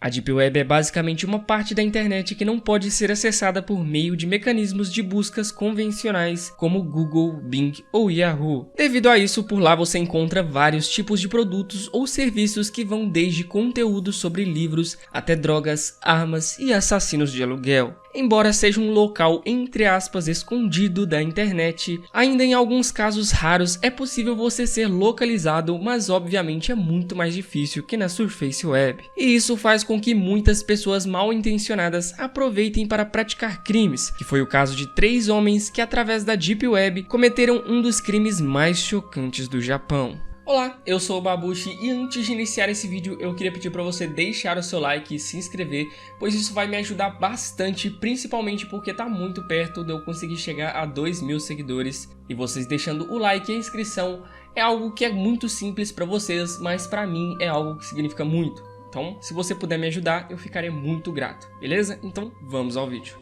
A Deep Web é basicamente uma parte da internet que não pode ser acessada por meio de mecanismos de buscas convencionais como Google, Bing ou Yahoo. Devido a isso, por lá você encontra vários tipos de produtos ou serviços que vão desde conteúdo sobre livros até drogas, armas e assassinos de aluguel. Embora seja um local entre aspas escondido da internet, ainda em alguns casos raros é possível você ser localizado, mas obviamente é muito mais difícil que na Surface Web. E isso faz com que muitas pessoas mal intencionadas aproveitem para praticar crimes, que foi o caso de 3 homens que através da Deep Web cometeram um dos crimes mais chocantes do Japão. Olá, eu sou o Babushi e antes de iniciar esse vídeo eu queria pedir para você deixar o seu like e se inscrever, pois isso vai me ajudar bastante, principalmente porque tá muito perto de eu conseguir chegar a 2.000 seguidores. E vocês deixando o like e a inscrição é algo que é muito simples para vocês, mas para mim é algo que significa muito. Então, se você puder me ajudar, eu ficarei muito grato, beleza? Então, vamos ao vídeo.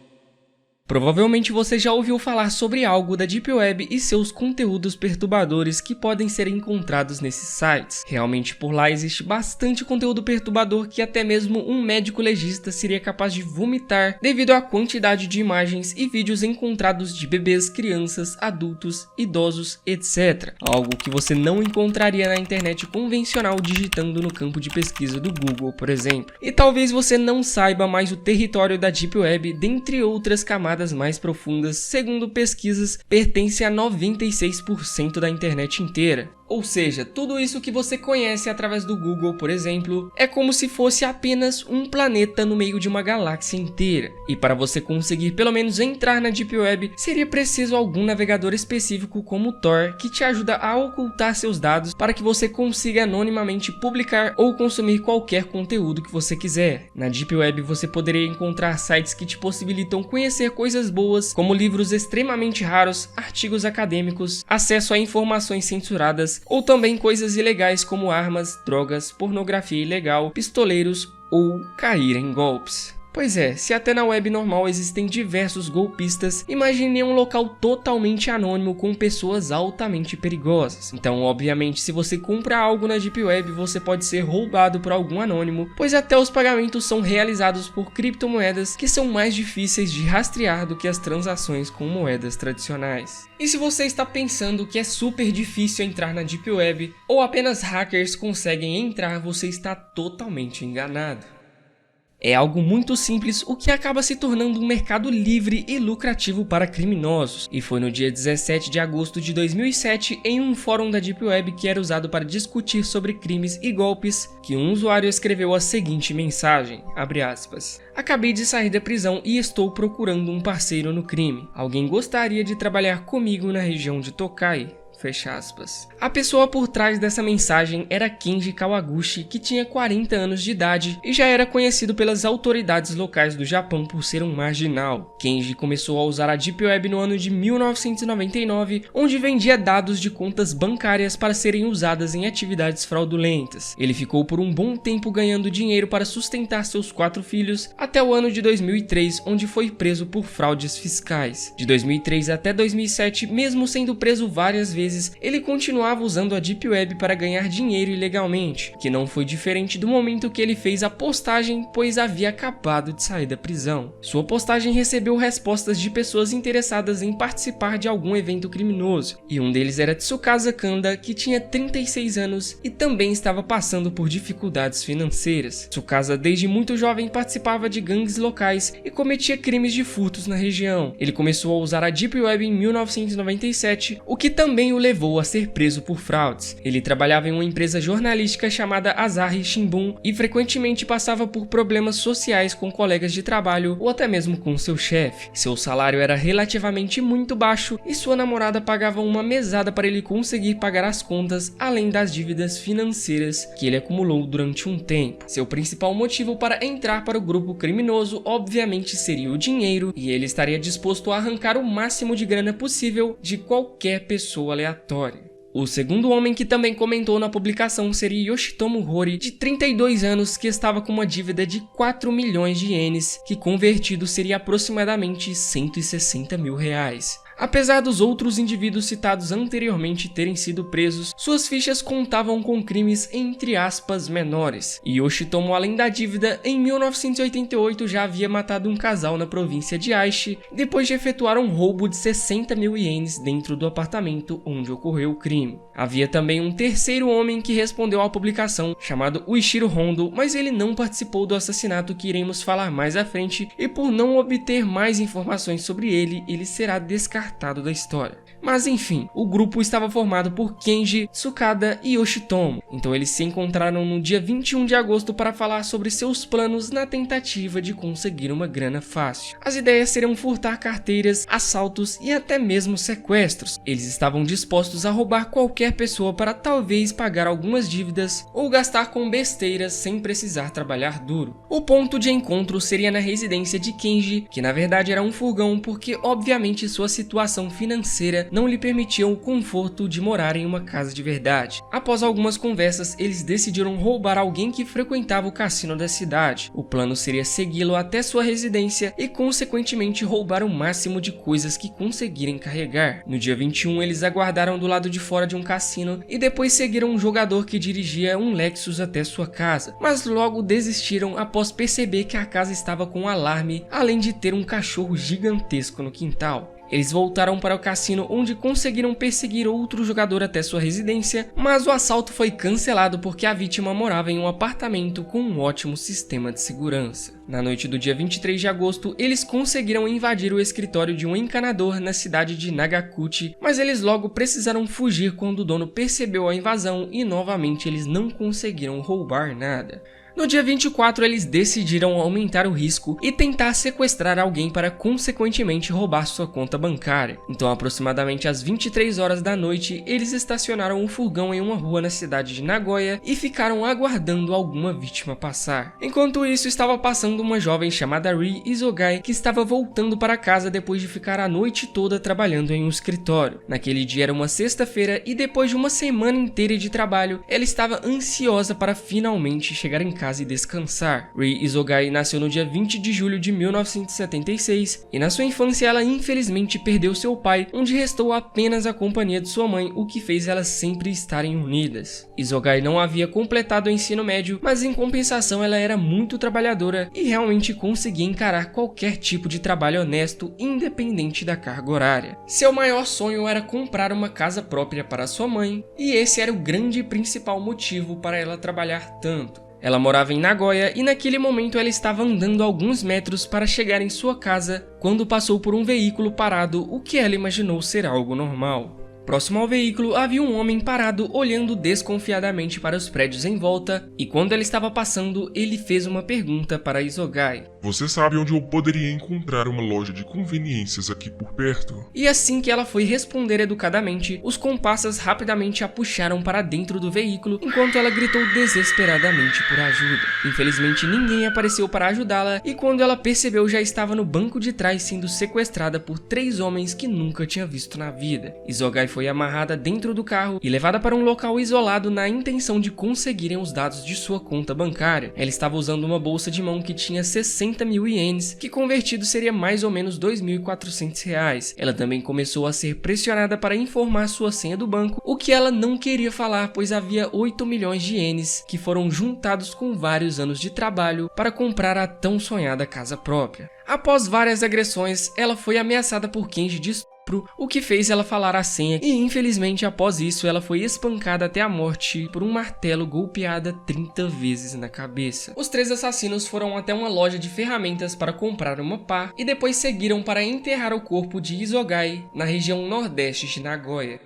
Provavelmente você já ouviu falar sobre algo da Deep Web e seus conteúdos perturbadores que podem ser encontrados nesses sites. Realmente por lá existe bastante conteúdo perturbador que até mesmo um médico legista seria capaz de vomitar devido à quantidade de imagens e vídeos encontrados de bebês, crianças, adultos, idosos, etc. Algo que você não encontraria na internet convencional digitando no campo de pesquisa do Google, por exemplo. E talvez você não saiba, mas o território da Deep Web, dentre outras camadas mais profundas, segundo pesquisas, pertence a 96% da internet inteira. Ou seja, tudo isso que você conhece através do Google, por exemplo, é como se fosse apenas um planeta no meio de uma galáxia inteira. E para você conseguir pelo menos entrar na Deep Web, seria preciso algum navegador específico como o Tor, que te ajuda a ocultar seus dados para que você consiga anonimamente publicar ou consumir qualquer conteúdo que você quiser. Na Deep Web você poderia encontrar sites que te possibilitam conhecer coisas boas, como livros extremamente raros, artigos acadêmicos, acesso a informações censuradas, ou também coisas ilegais como armas, drogas, pornografia ilegal, pistoleiros ou cair em golpes. Pois é, se até na web normal existem diversos golpistas, imagine um local totalmente anônimo com pessoas altamente perigosas. Então, obviamente, se você compra algo na Deep Web, você pode ser roubado por algum anônimo, pois até os pagamentos são realizados por criptomoedas que são mais difíceis de rastrear do que as transações com moedas tradicionais. E se você está pensando que é super difícil entrar na Deep Web, ou apenas hackers conseguem entrar, você está totalmente enganado. É algo muito simples, o que acaba se tornando um mercado livre e lucrativo para criminosos. E foi no dia 17 de agosto de 2007, em um fórum da Deep Web que era usado para discutir sobre crimes e golpes, que um usuário escreveu a seguinte mensagem, abre aspas: "Acabei de sair da prisão e estou procurando um parceiro no crime. Alguém gostaria de trabalhar comigo na região de Tokai?" Fecha aspas. A pessoa por trás dessa mensagem era Kenji Kawaguchi, que tinha 40 anos de idade e já era conhecido pelas autoridades locais do Japão por ser um marginal. Kenji começou a usar a Deep Web no ano de 1999, onde vendia dados de contas bancárias para serem usadas em atividades fraudulentas. Ele ficou por um bom tempo ganhando dinheiro para sustentar seus 4 filhos, até o ano de 2003, onde foi preso por fraudes fiscais. De 2003 até 2007, mesmo sendo preso várias vezes, ele continuava usando a Deep Web para ganhar dinheiro ilegalmente, que não foi diferente do momento que ele fez a postagem, pois havia acabado de sair da prisão. Sua postagem recebeu respostas de pessoas interessadas em participar de algum evento criminoso, e um deles era Tsukasa Kanda, que tinha 36 anos e também estava passando por dificuldades financeiras. Tsukasa desde muito jovem participava de gangues locais e cometia crimes de furtos na região. Ele começou a usar a Deep Web em 1997, o que também o levou a ser preso por fraudes. Ele trabalhava em uma empresa jornalística chamada Asahi Shimbun e frequentemente passava por problemas sociais com colegas de trabalho ou até mesmo com seu chefe. Seu salário era relativamente muito baixo e sua namorada pagava uma mesada para ele conseguir pagar as contas, além das dívidas financeiras que ele acumulou durante um tempo. Seu principal motivo para entrar para o grupo criminoso obviamente seria o dinheiro, e ele estaria disposto a arrancar o máximo de grana possível de qualquer pessoa aleatória. O segundo homem que também comentou na publicação seria Yoshitomo Hori, de 32 anos, que estava com uma dívida de 4 milhões de ienes, que convertido seria aproximadamente 160 mil reais. Apesar dos outros indivíduos citados anteriormente terem sido presos, suas fichas contavam com crimes entre aspas menores. E Yoshitomo, além da dívida, em 1988 já havia matado um casal na província de Aichi, depois de efetuar um roubo de 60 mil ienes dentro do apartamento onde ocorreu o crime. Havia também um terceiro homem que respondeu à publicação, chamado Uichiro Hondo, mas ele não participou do assassinato que iremos falar mais à frente, e por não obter mais informações sobre ele, ele será descartado da história. Mas enfim, o grupo estava formado por Kenji, Tsukada e Yoshitomo, então eles se encontraram no dia 21 de agosto para falar sobre seus planos na tentativa de conseguir uma grana fácil. As ideias seriam furtar carteiras, assaltos e até mesmo sequestros. Eles estavam dispostos a roubar qualquer pessoa para talvez pagar algumas dívidas ou gastar com besteiras sem precisar trabalhar duro. O ponto de encontro seria na residência de Kenji, que na verdade era um furgão porque obviamente sua situação financeira não lhe permitiam o conforto de morar em uma casa de verdade. Após algumas conversas, eles decidiram roubar alguém que frequentava o cassino da cidade. O plano seria segui-lo até sua residência e consequentemente roubar o máximo de coisas que conseguirem carregar. No dia 21, eles aguardaram do lado de fora de um cassino e depois seguiram um jogador que dirigia um Lexus até sua casa, mas logo desistiram após perceber que a casa estava com um alarme, além de ter um cachorro gigantesco no quintal. Eles voltaram para o cassino, onde conseguiram perseguir outro jogador até sua residência, mas o assalto foi cancelado porque a vítima morava em um apartamento com um ótimo sistema de segurança. Na noite do dia 23 de agosto, eles conseguiram invadir o escritório de um encanador na cidade de Nagakuchi, mas eles logo precisaram fugir quando o dono percebeu a invasão e novamente eles não conseguiram roubar nada. No dia 24, eles decidiram aumentar o risco e tentar sequestrar alguém para consequentemente roubar sua conta bancária. Então, aproximadamente às 23 horas da noite, eles estacionaram um furgão em uma rua na cidade de Nagoya e ficaram aguardando alguma vítima passar. Enquanto isso, estava passando uma jovem chamada Ri Isogai, que estava voltando para casa depois de ficar a noite toda trabalhando em um escritório. Naquele dia era uma sexta-feira e depois de uma semana inteira de trabalho, ela estava ansiosa para finalmente chegar em casa e descansar. Ri Isogai nasceu no dia 20 de julho de 1976 e na sua infância ela infelizmente perdeu seu pai, onde restou apenas a companhia de sua mãe, o que fez elas sempre estarem unidas. Isogai não havia completado o ensino médio, mas em compensação ela era muito trabalhadora e realmente conseguia encarar qualquer tipo de trabalho honesto, independente da carga horária. Seu maior sonho era comprar uma casa própria para sua mãe, e esse era o grande e principal motivo para ela trabalhar tanto. Ela morava em Nagoya e naquele momento ela estava andando alguns metros para chegar em sua casa quando passou por um veículo parado, o que ela imaginou ser algo normal. Próximo ao veículo havia um homem parado olhando desconfiadamente para os prédios em volta, e quando ela estava passando, ele fez uma pergunta para Isogai. Você sabe onde eu poderia encontrar uma loja de conveniências aqui por perto? E assim que ela foi responder educadamente, os comparsas rapidamente a puxaram para dentro do veículo, enquanto ela gritou desesperadamente por ajuda. Infelizmente ninguém apareceu para ajudá-la, e quando ela percebeu já estava no banco de trás sendo sequestrada por 3 homens que nunca tinha visto na vida. Isogai foi amarrada dentro do carro e levada para um local isolado na intenção de conseguirem os dados de sua conta bancária. Ela estava usando uma bolsa de mão que tinha 60 mil ienes, que convertido seria mais ou menos R$2.400. Ela também começou a ser pressionada para informar sua senha do banco, o que ela não queria falar, pois havia 8 milhões de ienes que foram juntados com vários anos de trabalho para comprar a tão sonhada casa própria. Após várias agressões, ela foi ameaçada por Kenji de estupro, o que fez ela falar a senha, e infelizmente após isso ela foi espancada até a morte por um martelo golpeada 30 vezes na cabeça. Os 3 assassinos foram até uma loja de ferramentas para comprar uma pá e depois seguiram para enterrar o corpo de Isogai na região nordeste de Nagoya.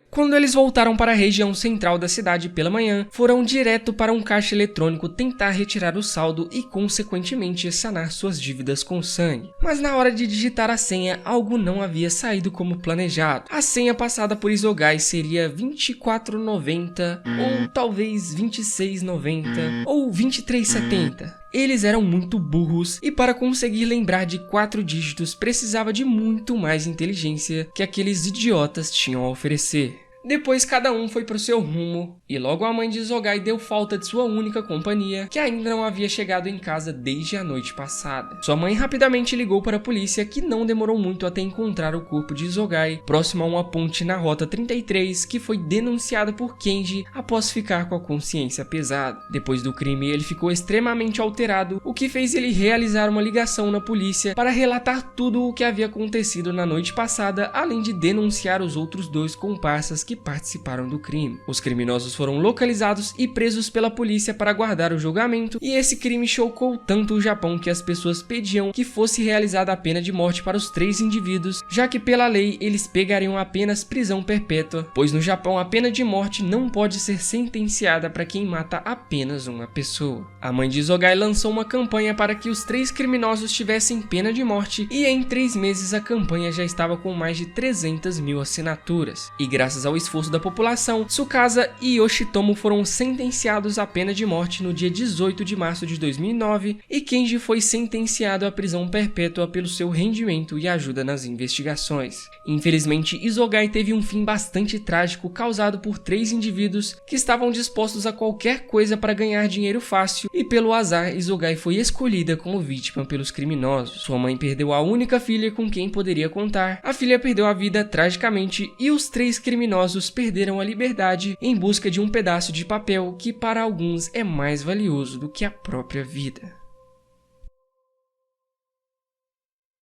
Quando eles voltaram para a região central da cidade pela manhã, foram direto para um caixa eletrônico tentar retirar o saldo e, consequentemente, sanar suas dívidas com sangue. Mas na hora de digitar a senha, algo não havia saído como planejado. A senha passada por Isogai seria 2490, ou talvez 2690, ou 2370. Eles eram muito burros e para conseguir lembrar de 4 dígitos precisava de muito mais inteligência que aqueles idiotas tinham a oferecer. Depois cada um foi pro seu rumo, e logo a mãe de Isogai deu falta de sua única companhia, que ainda não havia chegado em casa desde a noite passada. Sua mãe rapidamente ligou para a polícia, que não demorou muito até encontrar o corpo de Isogai, próximo a uma ponte na Rota 33, que foi denunciada por Kenji após ficar com a consciência pesada. Depois do crime, ele ficou extremamente alterado, o que fez ele realizar uma ligação na polícia para relatar tudo o que havia acontecido na noite passada, além de denunciar os outros dois comparsas que participaram do crime. Os criminosos foram localizados e presos pela polícia para aguardar o julgamento, e esse crime chocou tanto o Japão que as pessoas pediam que fosse realizada a pena de morte para os 3 indivíduos, já que pela lei eles pegariam apenas prisão perpétua, pois no Japão a pena de morte não pode ser sentenciada para quem mata apenas uma pessoa. A mãe de Isogai lançou uma campanha para que os 3 criminosos tivessem pena de morte, e em 3 meses a campanha já estava com mais de 300 mil assinaturas. E graças ao esforço da população, Tsukasa e Yoshitomo foram sentenciados à pena de morte no dia 18 de março de 2009, e Kenji foi sentenciado à prisão perpétua pelo seu rendimento e ajuda nas investigações. Infelizmente, Isogai teve um fim bastante trágico causado por 3 indivíduos que estavam dispostos a qualquer coisa para ganhar dinheiro fácil, e pelo azar, Isogai foi escolhida como vítima pelos criminosos. Sua mãe perdeu a única filha com quem poderia contar, a filha perdeu a vida tragicamente, e os 3 criminosos perderam a liberdade em busca de um pedaço de papel que para alguns é mais valioso do que a própria vida.